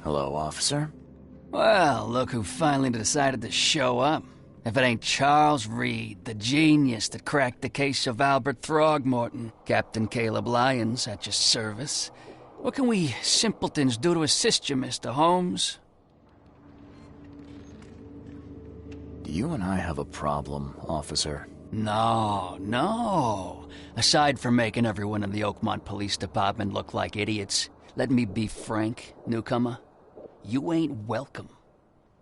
Hello, officer. Well, look who finally decided to show up. If it ain't Charles Reed, the genius that cracked the case of Albert Throgmorton, Captain Caleb Lyons at your service. What can we simpletons do to assist you, Mr. Holmes? Do you and I have a problem, officer? No. Aside from making everyone in the Oakmont Police Department look like idiots, let me be frank, newcomer. You ain't welcome.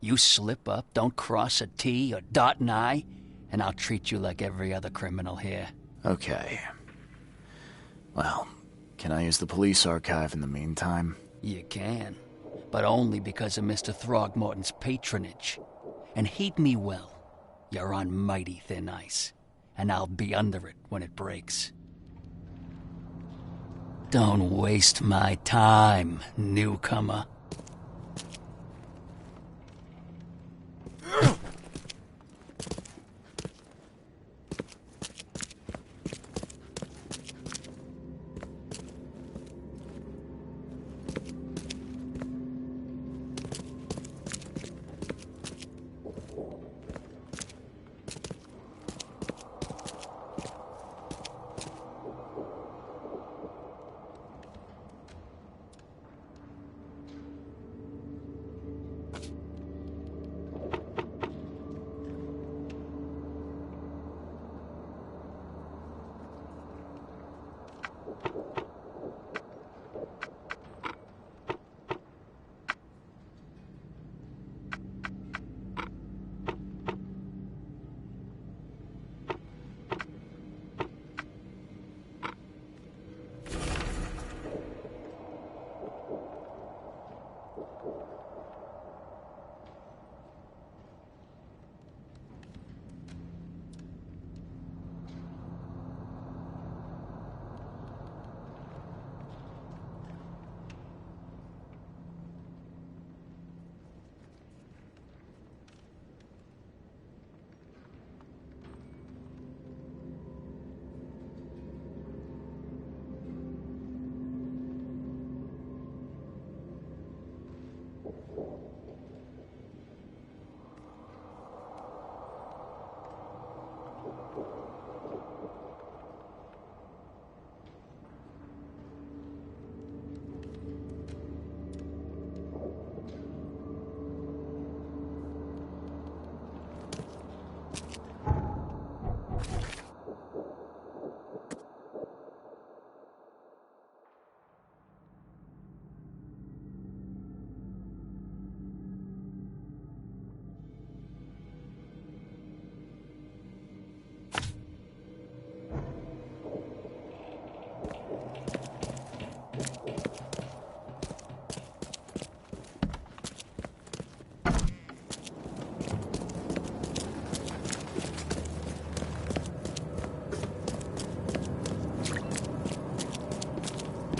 You slip up, don't cross a T or dot an I, and I'll treat you like every other criminal here. Okay. Well, can I use the police archive in the meantime? You can, but only because of Mr. Throgmorton's patronage. And heed me well, you're on mighty thin ice, and I'll be under it when it breaks. Don't waste my time, newcomer.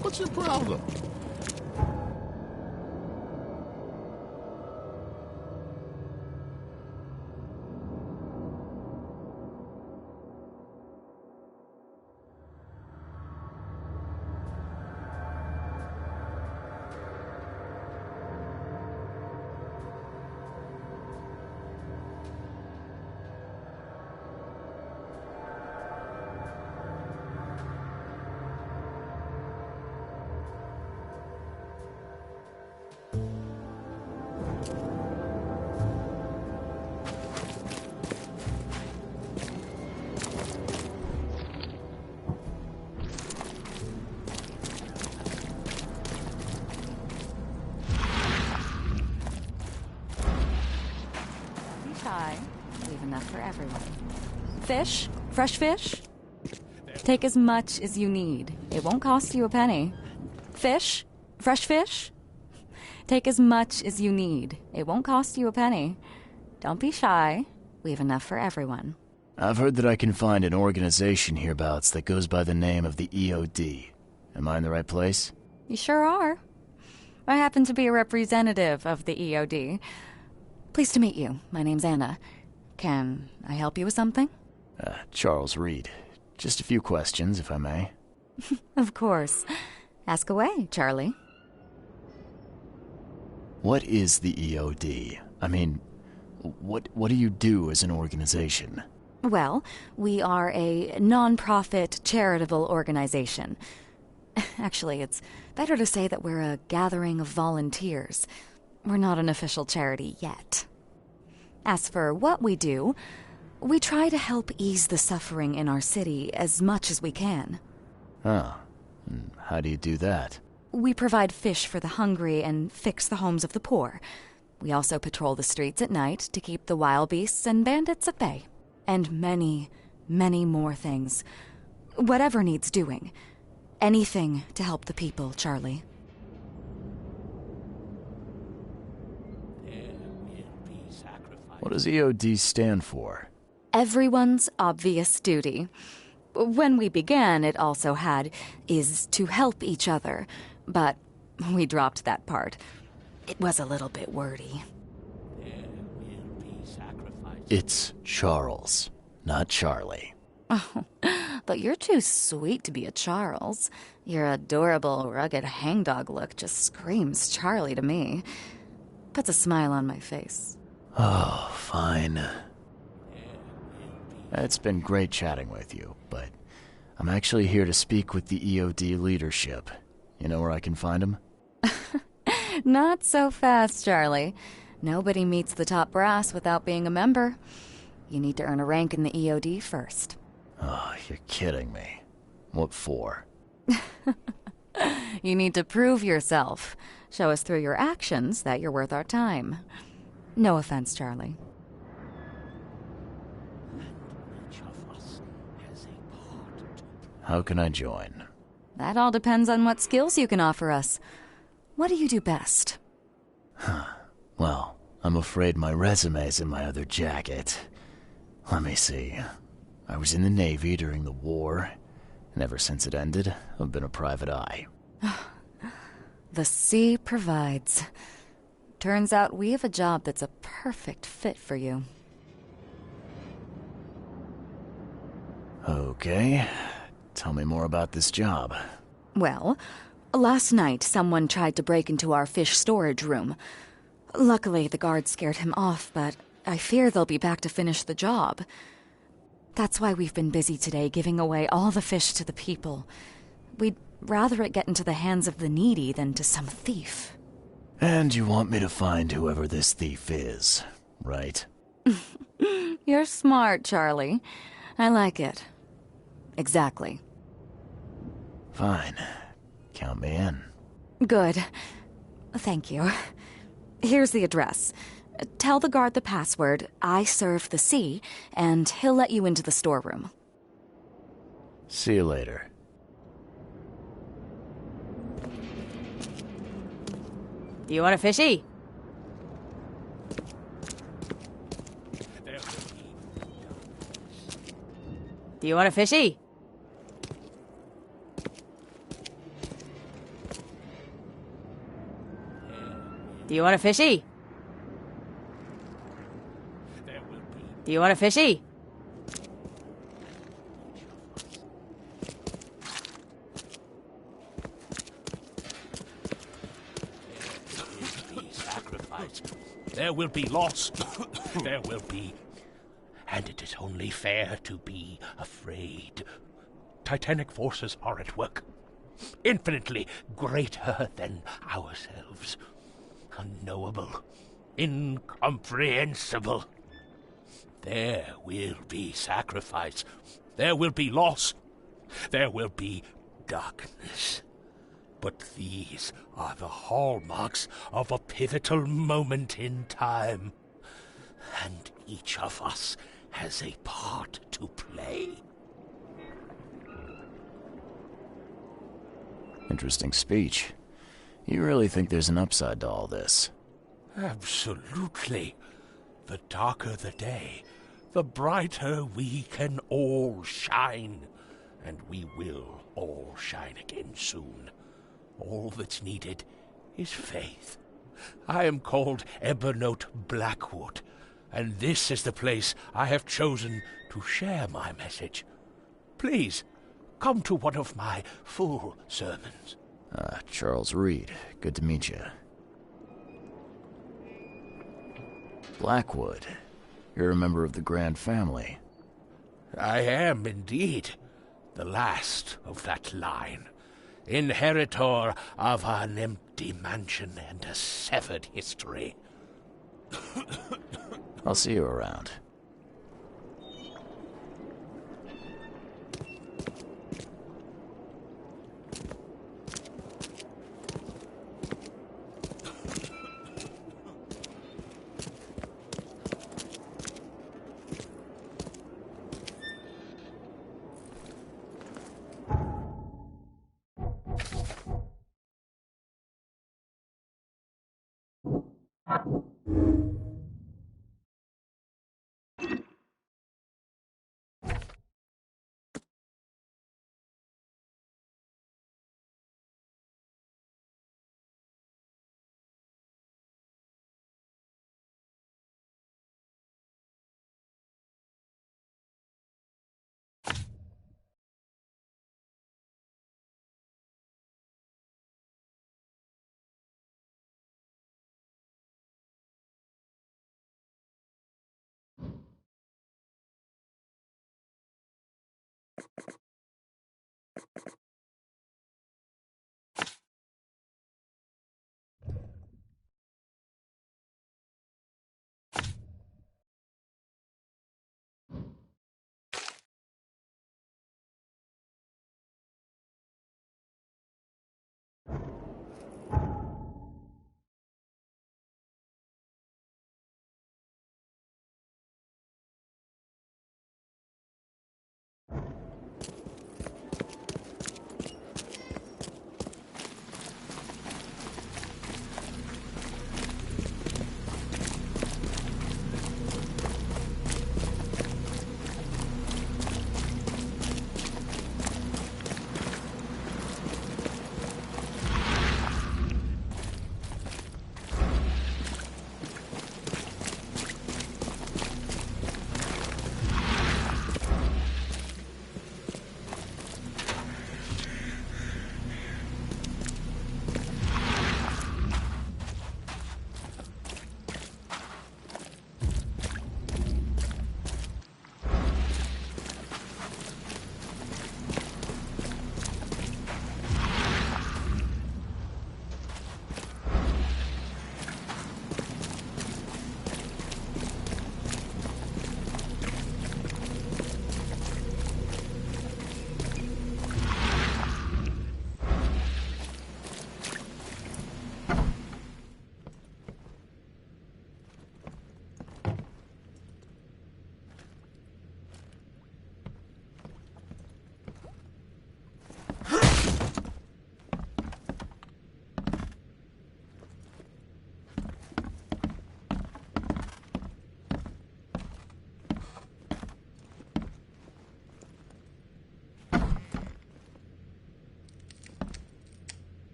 What's your problem? Leave enough for everyone. Fish? Fresh fish? Take as much as you need. It won't cost you a penny. Fish? Fresh fish? Take as much as you need. It won't cost you a penny. Don't be shy. We have enough for everyone. I've heard that I can find an organization hereabouts that goes by the name of the EOD. Am I in the right place? You sure are. I happen to be a representative of the EOD. Pleased to meet you. My name's Anna. Can I help you with something? Charles Reed. Just a few questions, if I may. Of course. Ask away, Charlie. What is the EOD? I mean, what do you do as an organization? Well, we are a non-profit charitable organization. Actually, it's better to say that we're a gathering of volunteers. We're not an official charity yet. As for what we do, we try to help ease the suffering in our city as much as we can. Huh. And how do you do that? We provide fish for the hungry and fix the homes of the poor. We also patrol the streets at night to keep the wild beasts and bandits at bay. And many, many more things. Whatever needs doing. Anything to help the people, Charlie. What does EOD stand for? Everyone's obvious duty. When we began, it also had, is to help each other. But we dropped that part. It was a little bit wordy. It's Charles, not Charlie. Oh, but you're too sweet to be a Charles. Your adorable, rugged hangdog look just screams Charlie to me. Puts a smile on my face. Oh, fine. It's been great chatting with you, but I'm actually here to speak with the EOD leadership. You know where I can find them? Not so fast, Charlie. Nobody meets the top brass without being a member. You need to earn a rank in the EOD first. Oh, you're kidding me. What for? You need to prove yourself. Show us through your actions that you're worth our time. No offense, Charlie. How can I join? That all depends on what skills you can offer us. What do you do best? Well, I'm afraid my resume's in my other jacket. Let me see. I was in the Navy during the war, and ever since it ended, I've been a private eye. The sea provides. Turns out we have a job that's a perfect fit for you. Okay. Tell me more about this job. Well, last night someone tried to break into our fish storage room. Luckily, the guards scared him off, but I fear they'll be back to finish the job. That's why we've been busy today giving away all the fish to the people. We'd rather it get into the hands of the needy than to some thief. And you want me to find whoever this thief is, right? You're smart, Charlie. I like it. Exactly. Fine. Count me in. Good. Thank you. Here's the address. Tell the guard the password, I serve the sea, and he'll let you into the storeroom. See you later. Do you want a fishy? Do you want a fishy? Do you want a fishy? Do you want a fishy? There will be loss. There will be. And it is only fair to be afraid. Titanic forces are at work. Infinitely greater than ourselves. Unknowable. Incomprehensible. There will be sacrifice. There will be loss. There will be darkness. But these are the hallmarks of a pivotal moment in time. And each of us has a part to play. Interesting speech. You really think there's an upside to all this? Absolutely. The darker the day, the brighter we can all shine. And we will all shine again soon. All that's needed is faith. I am called Ebernote Blackwood, and this is the place I have chosen to share my message. Please, come to one of my full sermons. Charles Reed. Good to meet you. Blackwood. You're a member of the Grand family. I am indeed the last of that line, inheritor of an empty mansion and a severed history. I'll see you around.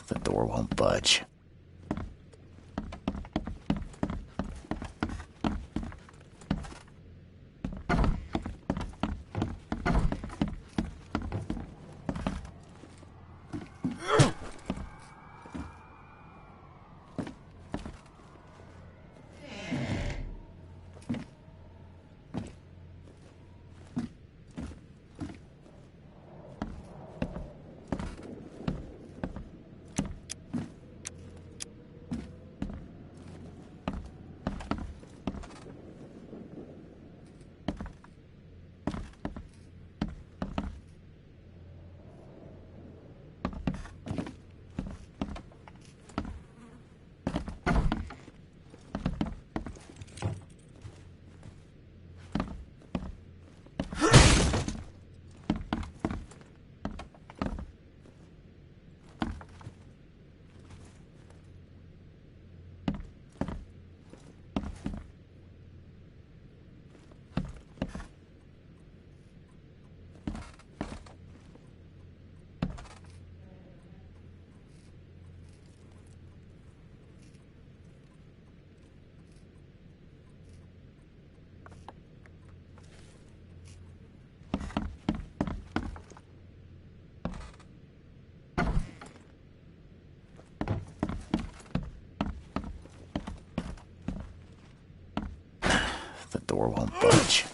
The door won't budge. door won't budge.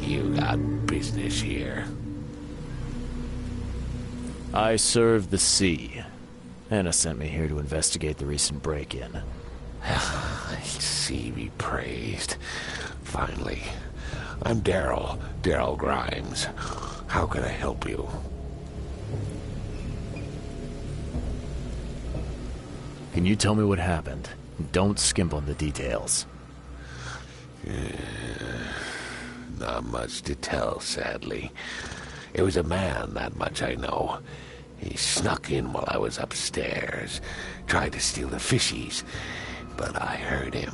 You got business here. I serve the sea. Anna sent me here to investigate the recent break-in. Sea be praised. Finally. I'm Daryl Grimes. How can I help you? Can you tell me what happened? Don't skimp on the details. Not much to tell, sadly. It was a man, that much I know. He snuck in while I was upstairs, tried to steal the fishies, but I heard him.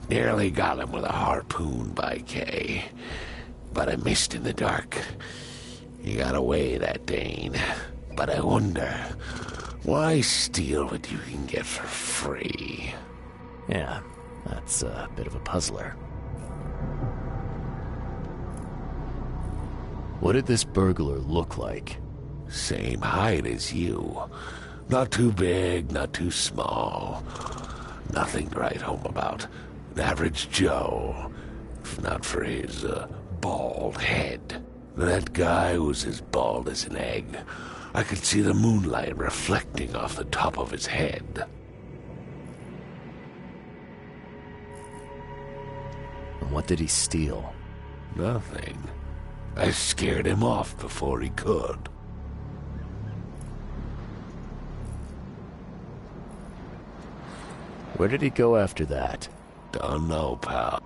Nearly got him with a harpoon by Kay, but I missed in the dark. He got away, that Dane, but I wonder, why steal what you can get for free? Yeah, that's a bit of a puzzler. What did this burglar look like? Same height as you. Not too big, not too small. Nothing to write home about. An average Joe, if not for his bald head. That guy was as bald as an egg. I could see the moonlight reflecting off the top of his head. And what did he steal? Nothing. I scared him off before he could. Where did he go after that? Don't know, pal.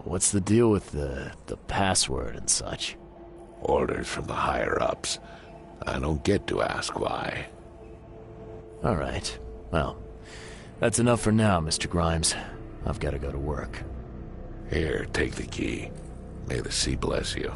What's the deal with the password and such? Orders from the higher-ups. I don't get to ask why. All right. Well, that's enough for now, Mr. Grimes. I've got to go to work. Here, take the key. May the sea bless you.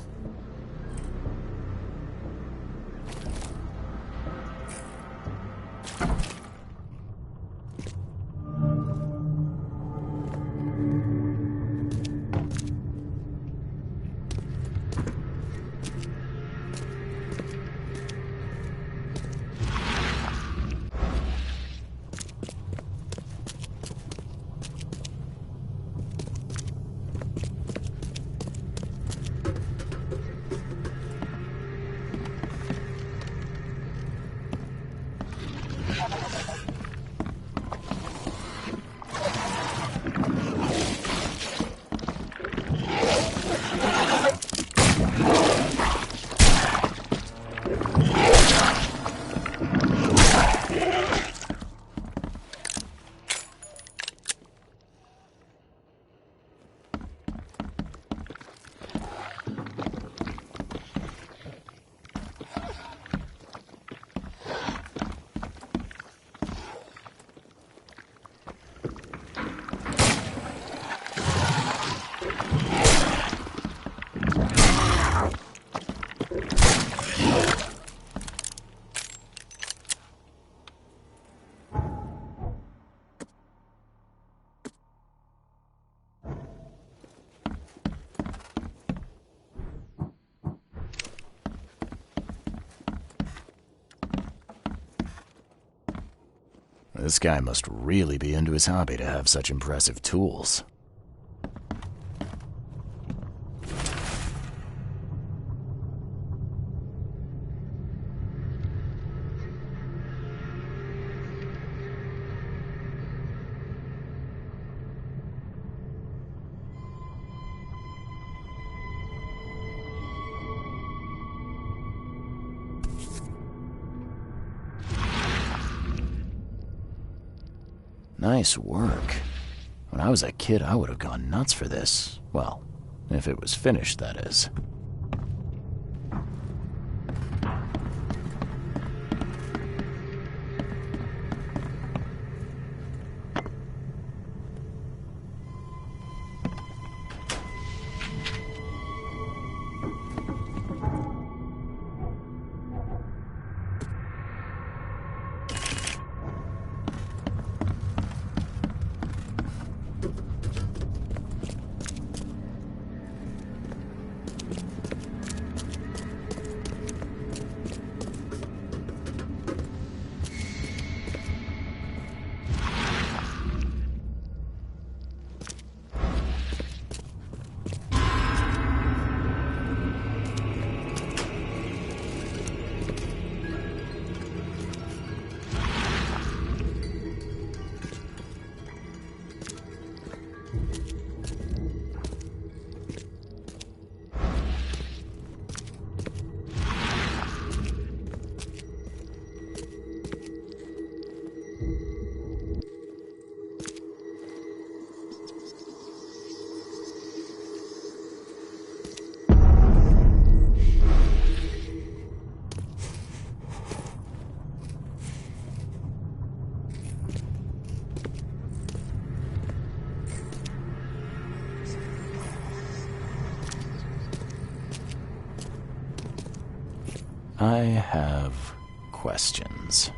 This guy must really be into his hobby to have such impressive tools. Nice work. When I was a kid, I would have gone nuts for this. Well, if it was finished, that is. I have questions.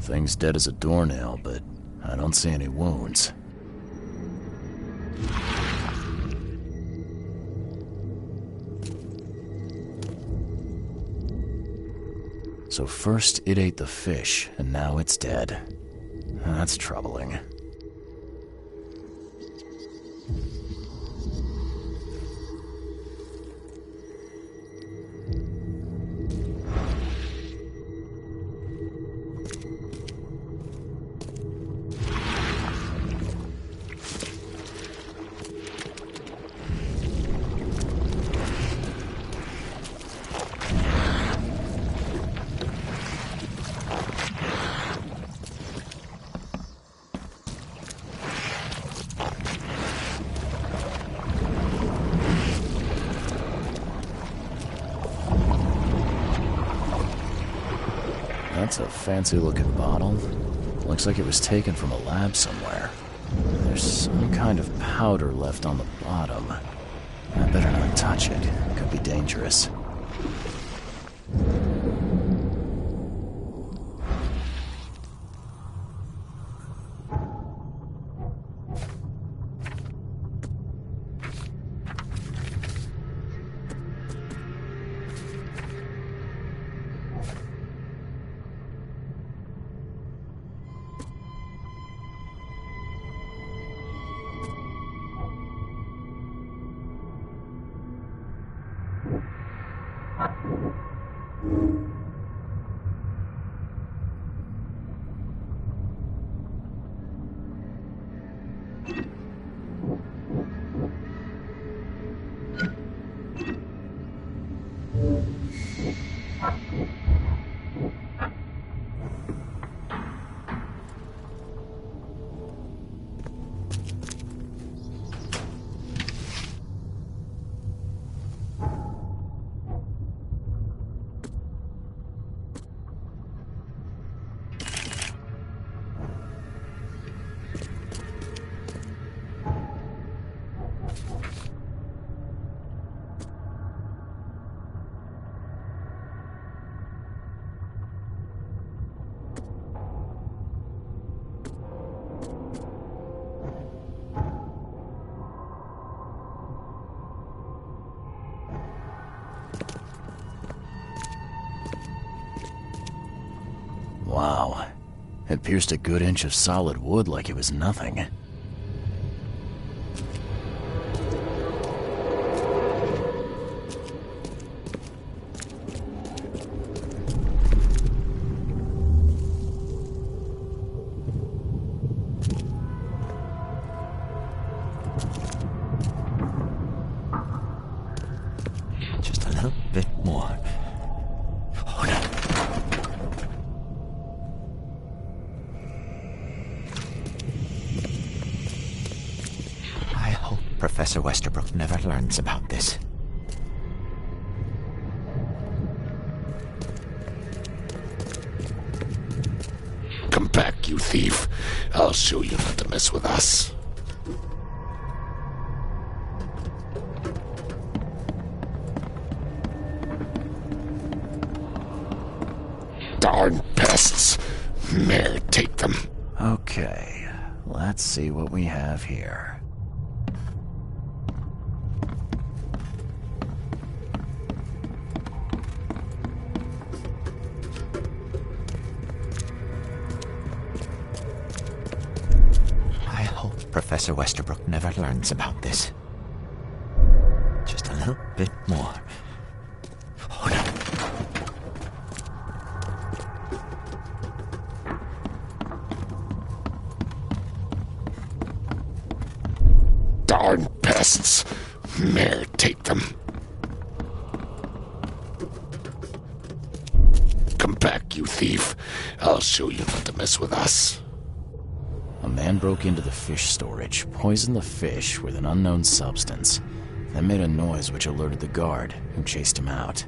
Thing's dead as a doornail, but I don't see any wounds. So first it ate the fish, and now it's dead. That's troubling. That's a fancy-looking bottle. Looks like it was taken from a lab somewhere. There's some kind of powder left on the bottom. I better not touch it. It could be dangerous. Wow. It pierced a good inch of solid wood like it was nothing. Just a little bit more. Oh no. I hope Professor Westerbrook never learns about this. Come back, you thief. I'll show you not to mess with us. Darn pests. Mayor, take them. Okay, let's Let's see what we have here. I hope Professor Westerbrook never learns about this. Just a little bit more. Hold on. Darn pests. May I take them? Come back, you thief. I'll show you not to mess with us. A man broke into the fish storage, poisoned the fish with an unknown substance, then made a noise which alerted the guard, who chased him out.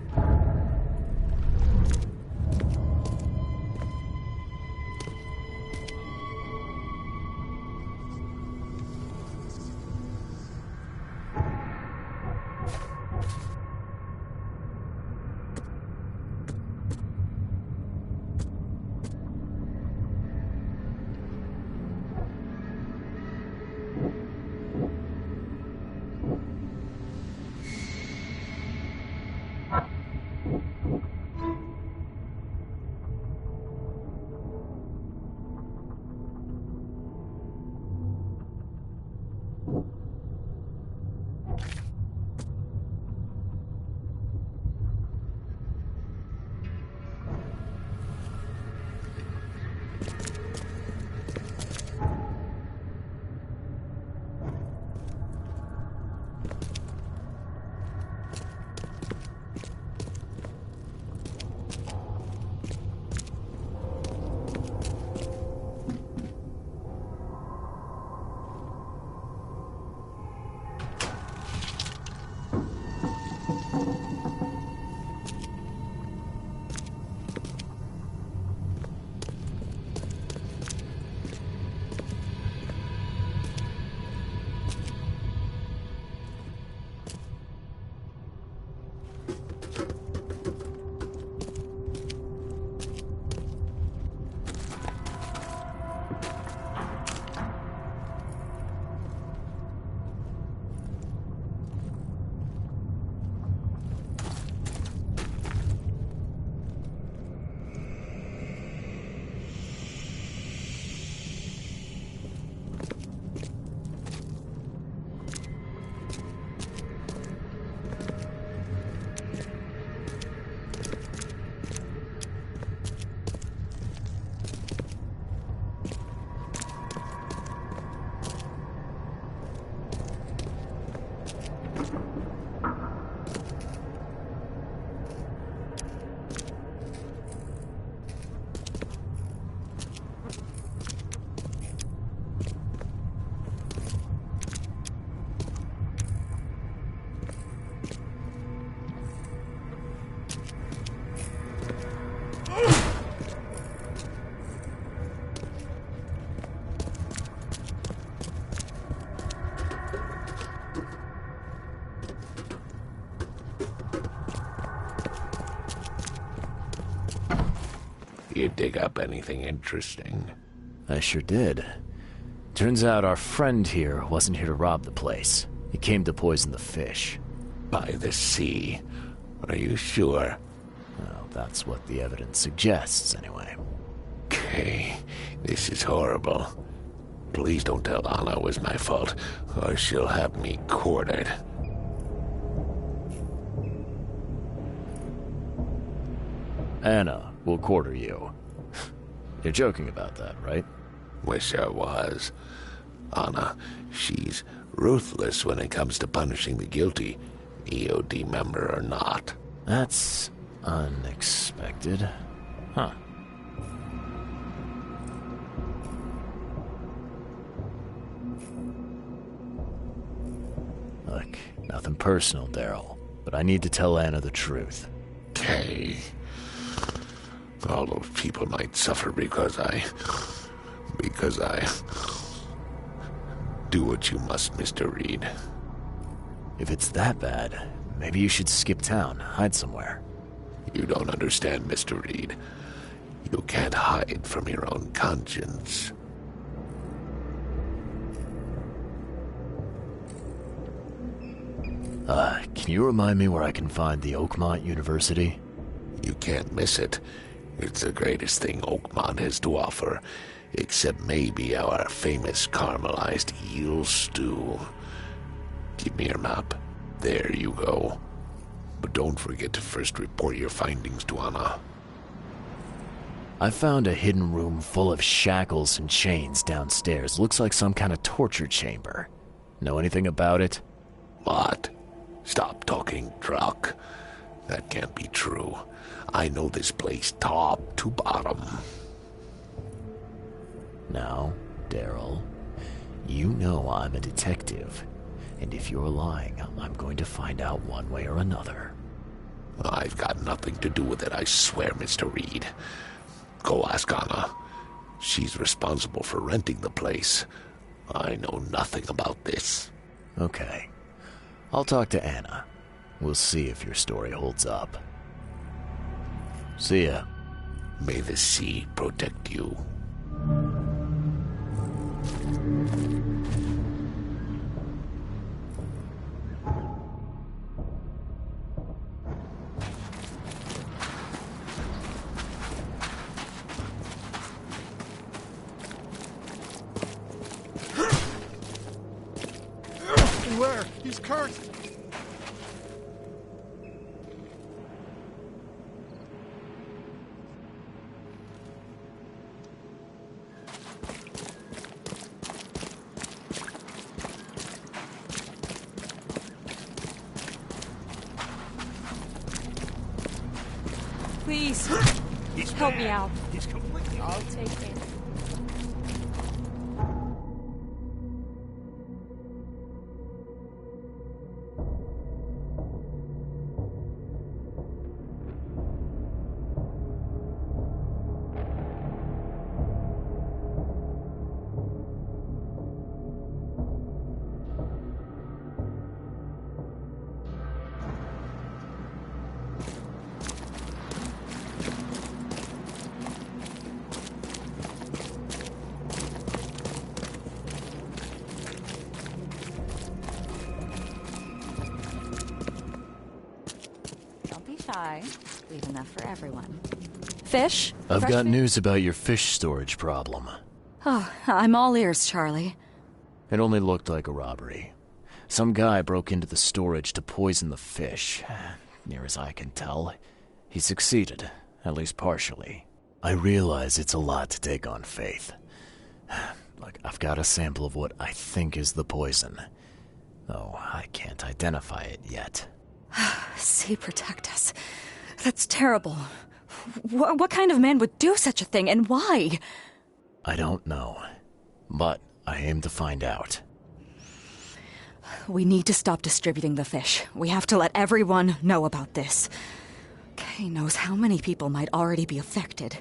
You dig up anything interesting? I sure did. Turns out our friend here wasn't here to rob the place. He came to poison the fish. By the sea. Are you sure? Well, that's what the evidence suggests, anyway. Okay, this is horrible. Please don't tell Anna it was my fault, or she'll have me quartered. Anna will quarter you. You're joking about that, right? Wish I was. Anna, she's ruthless when it comes to punishing the guilty, EOD member or not. That's unexpected. Huh. Look, nothing personal, Daryl, but I need to tell Anna the truth. Okay. All those people might suffer because I do what you must, Mr. Reed. If it's that bad, maybe you should skip town, hide somewhere. You don't understand, Mr. Reed. You can't hide from your own conscience. Can you remind me where I can find the Oakmont University? You can't miss it. It's the greatest thing Oakmont has to offer, except maybe our famous caramelized eel stew. Give me your map. There you go. But don't forget to first report your findings to Anna. I found a hidden room full of shackles and chains downstairs. Looks like some kind of torture chamber. Know anything about it? What? Stop talking truck. That can't be true. I know this place top to bottom. Now, Daryl, you know I'm a detective. And if you're lying, I'm going to find out one way or another. I've got nothing to do with it, I swear, Mr. Reed. Go ask Anna. She's responsible for renting the place. I know nothing about this. Okay. I'll talk to Anna. We'll see if your story holds up. See ya. May the sea protect you. Where? He's Kurt! Please, He's help me bad. out. He's completely... I'll take it. Shy. Leave enough for everyone. Fish? I've Fresh got fish? news about your fish storage problem. Oh, I'm all ears, Charlie. It only looked like a robbery. Some guy broke into the storage to poison the fish. Near as I can tell, he succeeded, at least partially. I realize it's a lot to take on faith. Look, I've got a sample of what I think is the poison, though I can't identify it yet. Sea protect us. That's terrible. What kind of man would do such a thing, and why? I don't know, but I aim to find out. We need to stop distributing the fish. We have to let everyone know about this. Kay knows how many people might already be affected.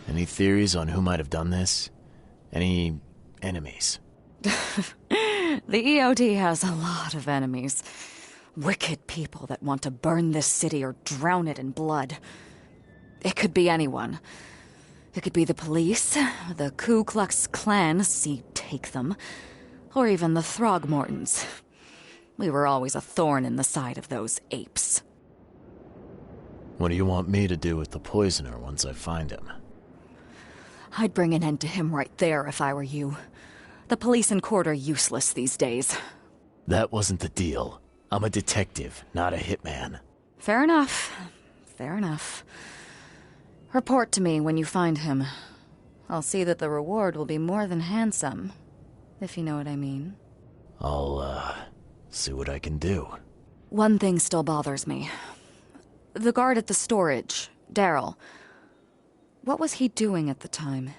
Any theories on who might have done this? Any enemies? The EOD has a lot of enemies. Wicked people that want to burn this city or drown it in blood. It could be anyone. It could be the police, the Ku Klux Klan, see take them, or even the Throgmortons. We were always a thorn in the side of those apes. What do you want me to do with the poisoner once I find him? I'd bring an end to him right there if I were you. The police and court are useless these days. That wasn't the deal. I'm a detective, not a hitman. Fair enough. Fair enough. Report to me when you find him. I'll see that the reward will be more than handsome, if you know what I mean. I'll, see what I can do. One thing still bothers me. The guard at the storage, Daryl. What was he doing at the time?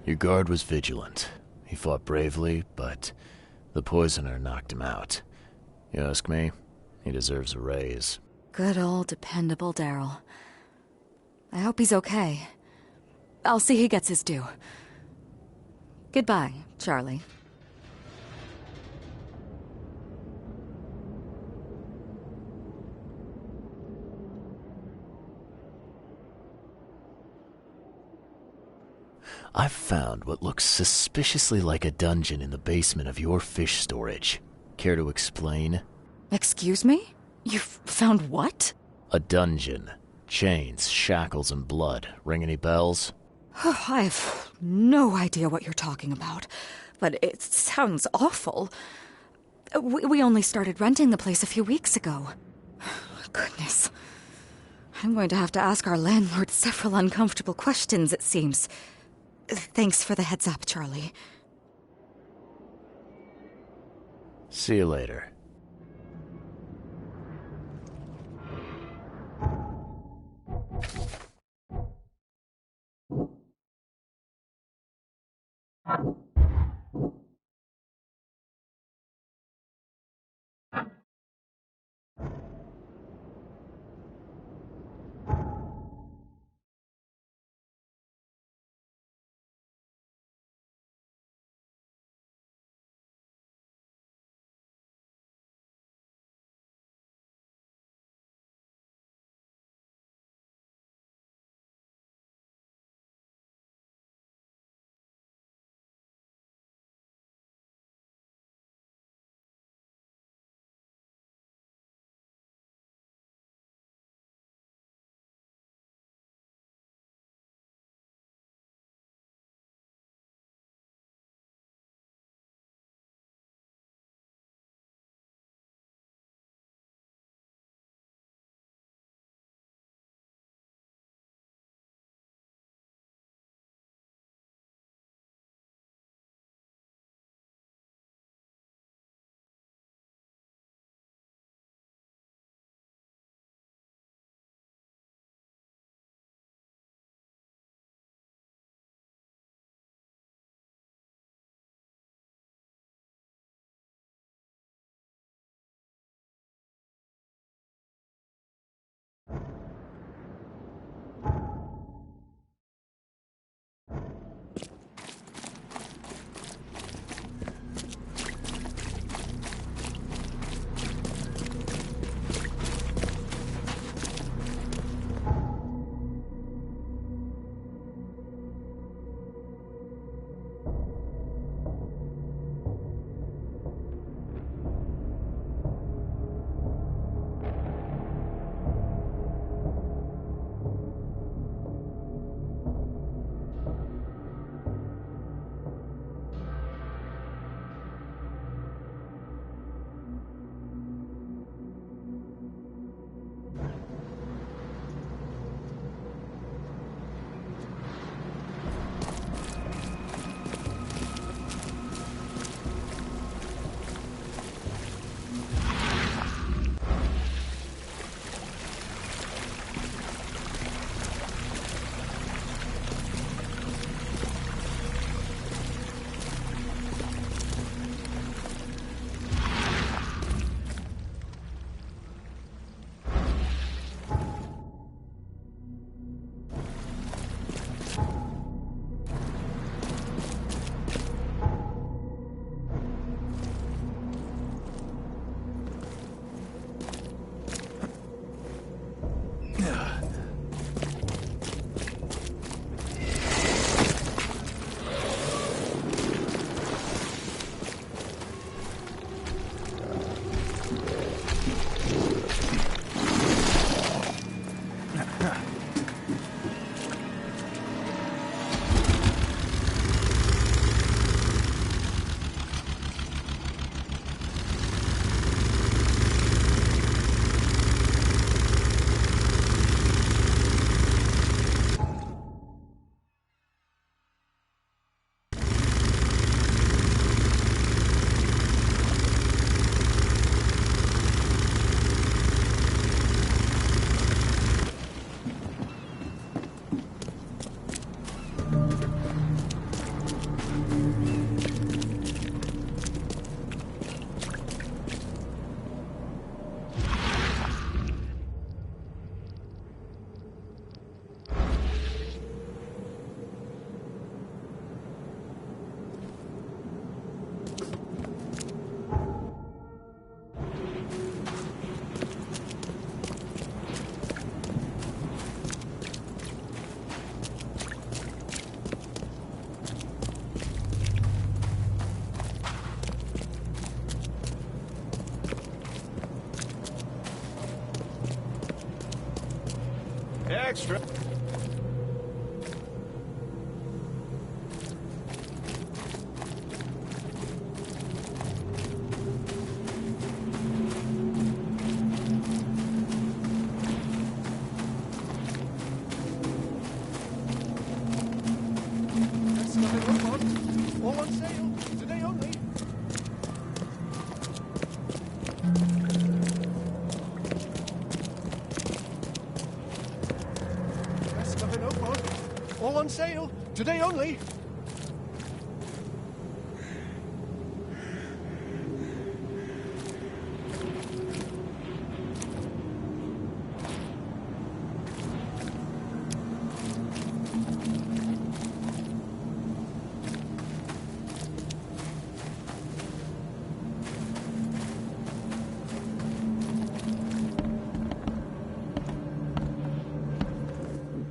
Your guard was vigilant. He fought bravely, but the poisoner knocked him out. You ask me, he deserves a raise. Good old dependable Daryl. I hope he's okay. I'll see he gets his due. Goodbye, Charlie. I've found what looks suspiciously like a dungeon in the basement of your fish storage. Care to explain? Excuse me? You've found what? A dungeon. Chains, shackles, and blood. Ring any bells? I have no idea what you're talking about, but it sounds awful. We only started renting the place a few weeks ago. Goodness. I'm going to have to ask our landlord several uncomfortable questions, it seems. Thanks for the heads up, Charlie. See you later. extra. All on sale. Today only. Best of an Oakmont. All on sale. Today only.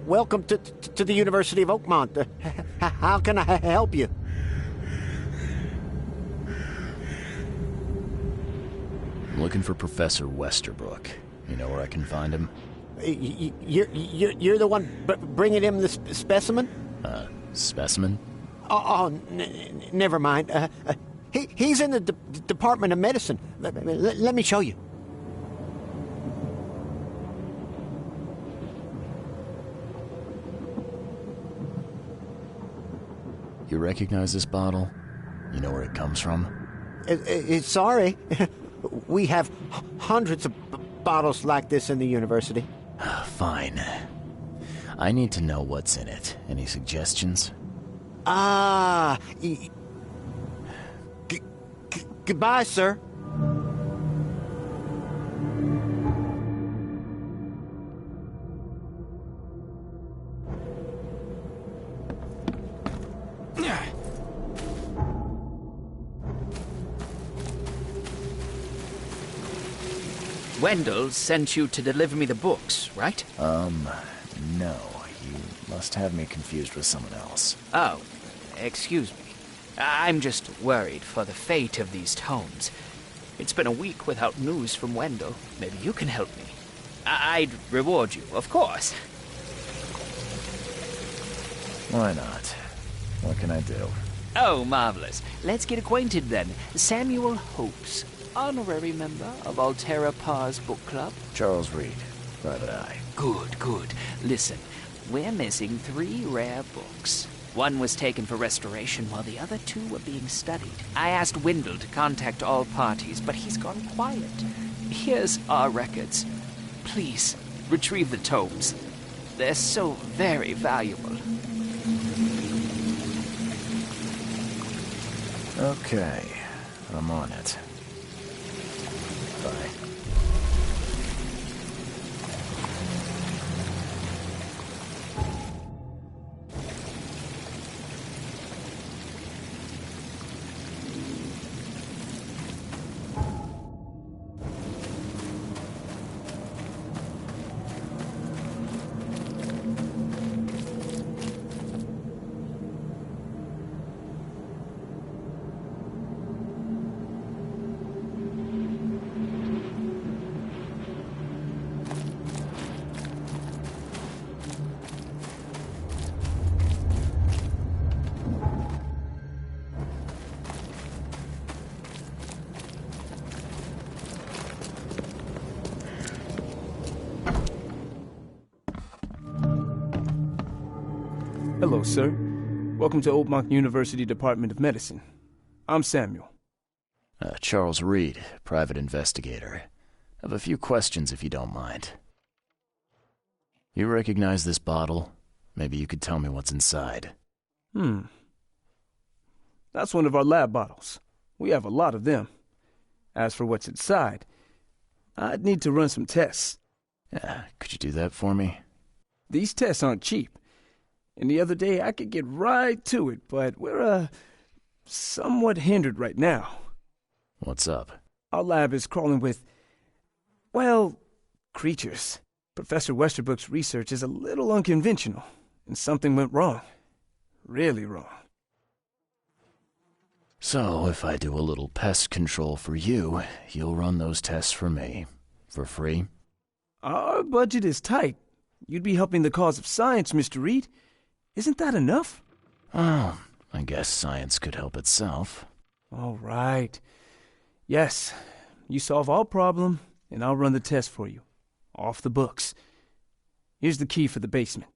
Welcome to the University of Oakmont. How can I help you? I'm looking for Professor Westerbrook. You know where I can find him? You're the one bringing him the specimen? Specimen? Never mind. He's in the Department of Medicine. Let me show you. You recognize this bottle? You know where it comes from? Sorry. We have hundreds of bottles like this in the university. Fine. I need to know what's in it. Any suggestions? Goodbye, sir. Wendell sent you to deliver me the books, right? No. You must have me confused with someone else. Oh, excuse me. I'm just worried for the fate of these tomes. It's been a week without news from Wendell. Maybe you can help me. I'd reward you, of course. Why not? What can I do? Oh, marvelous. Let's get acquainted then. Samuel Hopes, honorary member of Altera Par's book club. Charles Reed, Private Eye. Good, good. Listen, we're missing 3 rare books. One was taken for restoration while the other 2 were being studied. I asked Wendell to contact all parties, but he's gone quiet. Here's our records. Please, retrieve the tomes. They're so very valuable. Okay, I'm on it. Bye. Hello, sir. Welcome to Oakmont University Department of Medicine. I'm Samuel. Charles Reed, private investigator. I have a few questions if you don't mind. You recognize this bottle? Maybe you could tell me what's inside. That's one of our lab bottles. We have a lot of them. As for what's inside, I'd need to run some tests. Could you do that for me? These tests aren't cheap. And the other day I could get right to it, but we're, somewhat hindered right now. What's up? Our lab is crawling with, well, creatures. Professor Westerbrook's research is a little unconventional, and something went wrong. Really wrong. So, if I do a little pest control for you, you'll run those tests for me. For free? Our budget is tight, You'd be helping the cause of science, Mr. Reed. Isn't that enough? Oh, I guess science could help itself. All right. Yes, you solve all problem, and I'll run the test for you. Off the books. Here's the key for the basement.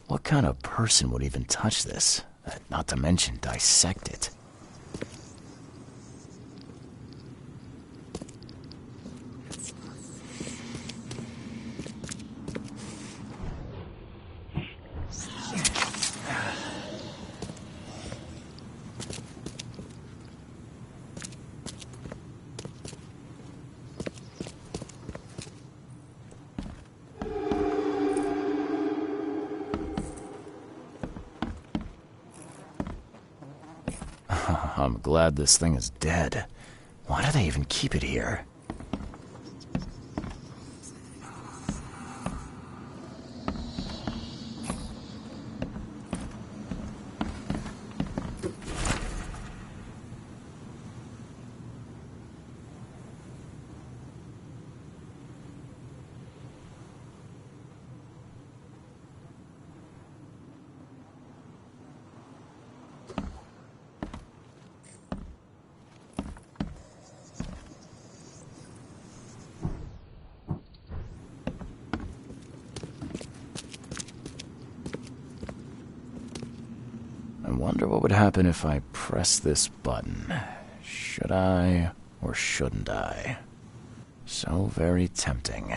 What kind of person would even touch this? Not to mention dissect it. I'm glad this thing is dead. Why do they even keep it here? wonder what would happen if I press this button. Should I or shouldn't I? So very tempting.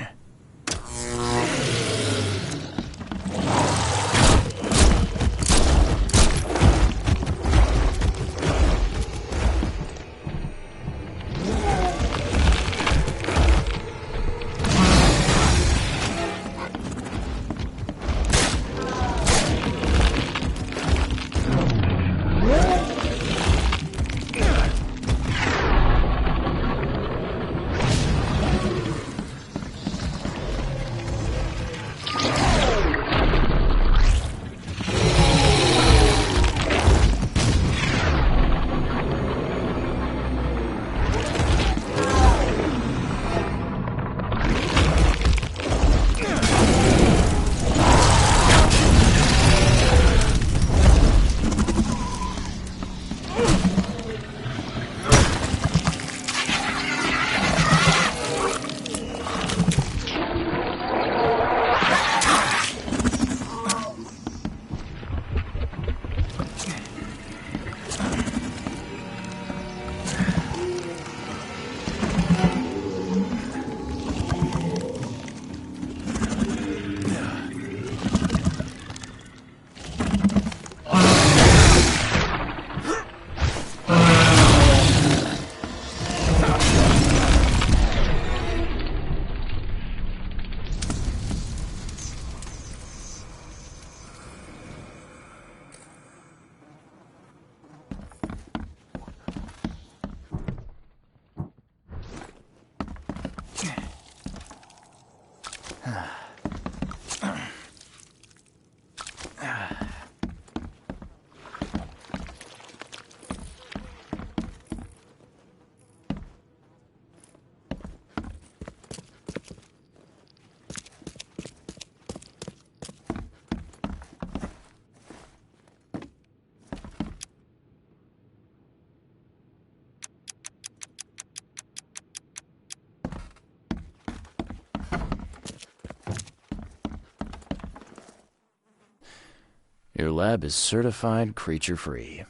Your lab is certified creature-free.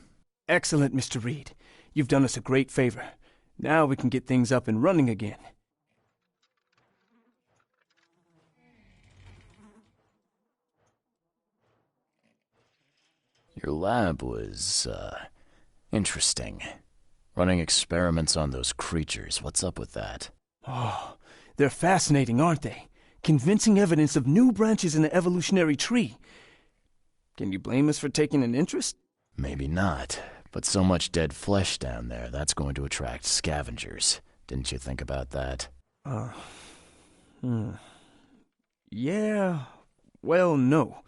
Excellent, Mr. Reed. You've done us a great favor. Now we can get things up and running again. Your lab was, interesting. Running experiments on those creatures. What's up with that? Oh, they're fascinating, aren't they? Convincing evidence of new branches in the evolutionary tree. Can you blame us for taking an interest? Maybe not, but so much dead flesh down there, that's going to attract scavengers. Didn't you think about that? Yeah, well, no.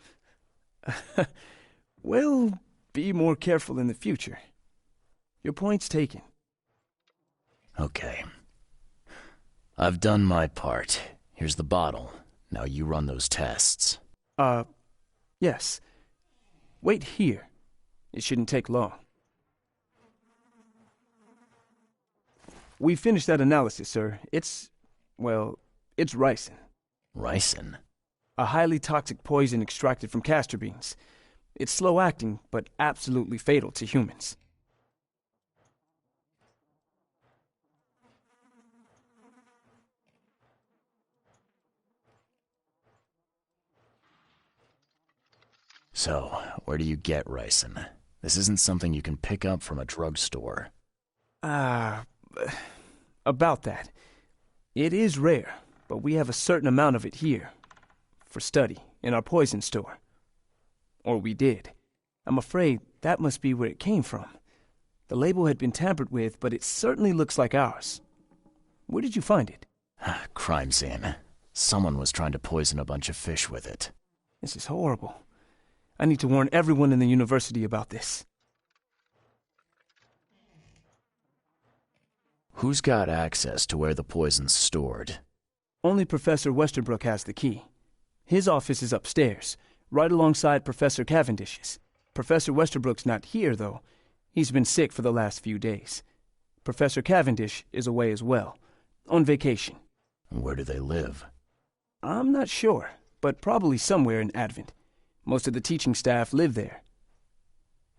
Well, be more careful in the future. Your point's taken. Okay. I've done my part. Here's the bottle. Now you run those tests. Yes. Wait here. It shouldn't take long. We finished that analysis, sir. It's ricin. Ricin? A highly toxic poison extracted from castor beans. It's slow-acting, but absolutely fatal to humans. So, where do you get ricin? This isn't something you can pick up from a drugstore. About that. It is rare, but we have a certain amount of it here. For study, in our poison store. Or we did. I'm afraid that must be where it came from. The label had been tampered with, but it certainly looks like ours. Where did you find it? Crime scene. Someone was trying to poison a bunch of fish with it. This is horrible. I need to warn everyone in the university about this. Who's got access to where the poison's stored? Only Professor Westerbrook has the key. His office is upstairs, right alongside Professor Cavendish's. Professor Westerbrook's not here, though. He's been sick for the last few days. Professor Cavendish is away as well, on vacation. Where do they live? I'm not sure, but probably somewhere in Advent. Most of the teaching staff live there.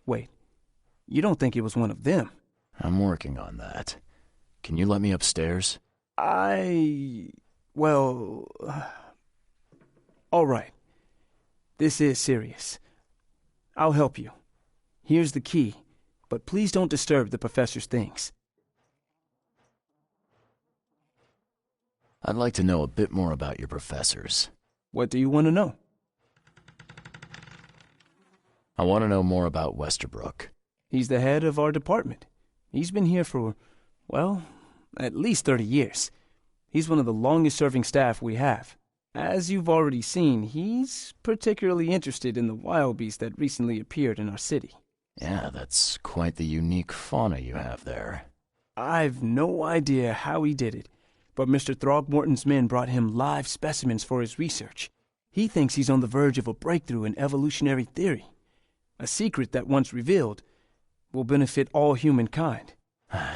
Wait, You don't think it was one of them? I'm working on that. Can you let me upstairs? Well... all right. This is serious. I'll help you. Here's the key, but please don't disturb the professor's things. I'd like to know a bit more about your professors. What do you want to know? I want to know more about Westerbrook. He's the head of our department. He's been here for, well, at least 30 years. He's one of the longest-serving staff we have. As you've already seen, he's particularly interested in the wild beast that recently appeared in our city. Yeah, that's quite the unique fauna you have there. I've no idea how he did it, but Mr. Throgmorton's men brought him live specimens for his research. He thinks he's on the verge of a breakthrough in evolutionary theory, a secret that, once revealed, will benefit all humankind.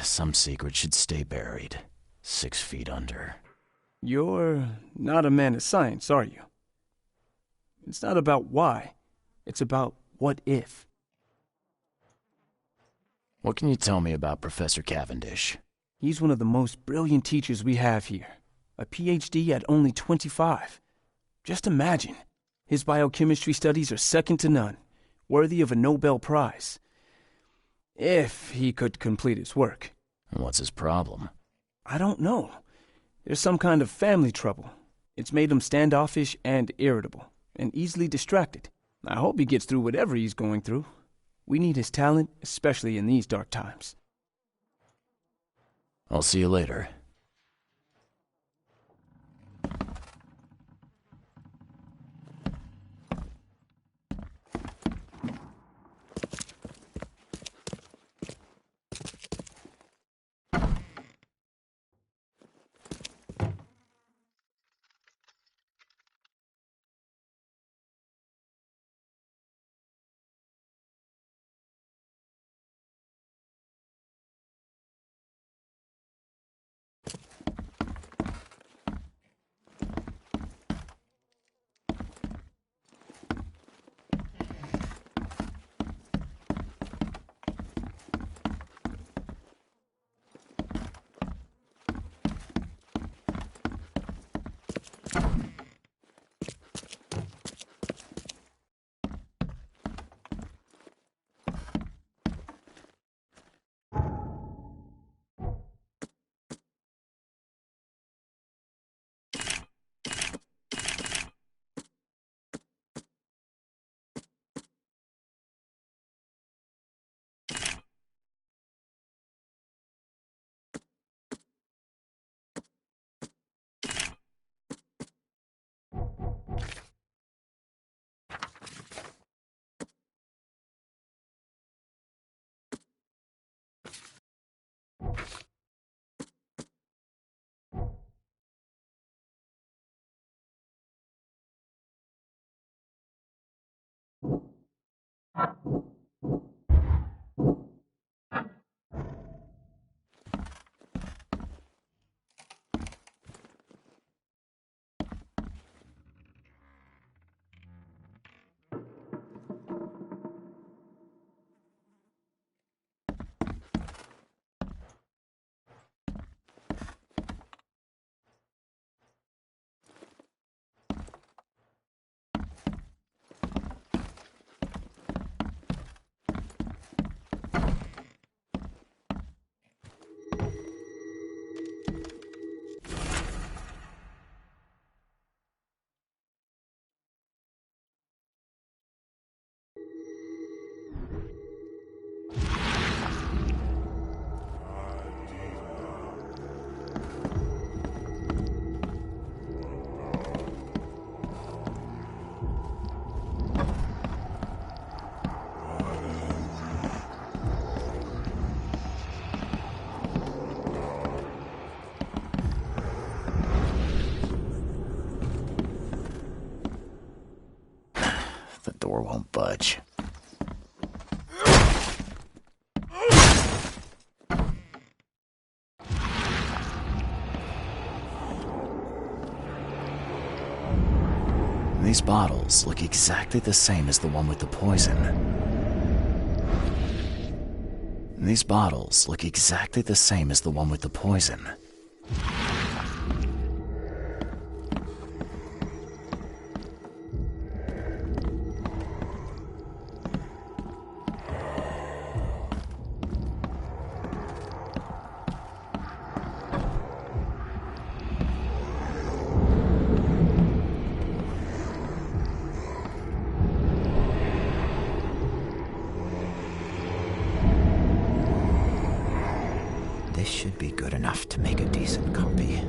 Some secret should stay buried, 6 feet under. You're not a man of science, are you? It's not about why, it's about what if. What can you tell me about Professor Cavendish? He's one of the most brilliant teachers we have here. A PhD at only 25. Just imagine. His biochemistry studies are second to none, worthy of a Nobel Prize. If he could complete his work. And what's his problem? I don't know. There's some kind of family trouble. It's made him standoffish and irritable, and easily distracted. I hope he gets through whatever he's going through. We need his talent, especially in these dark times. I'll see you later. The door won't budge. These bottles look exactly the same as the one with the poison. These bottles look exactly the same as the one with the poison. This should be good enough to make a decent copy.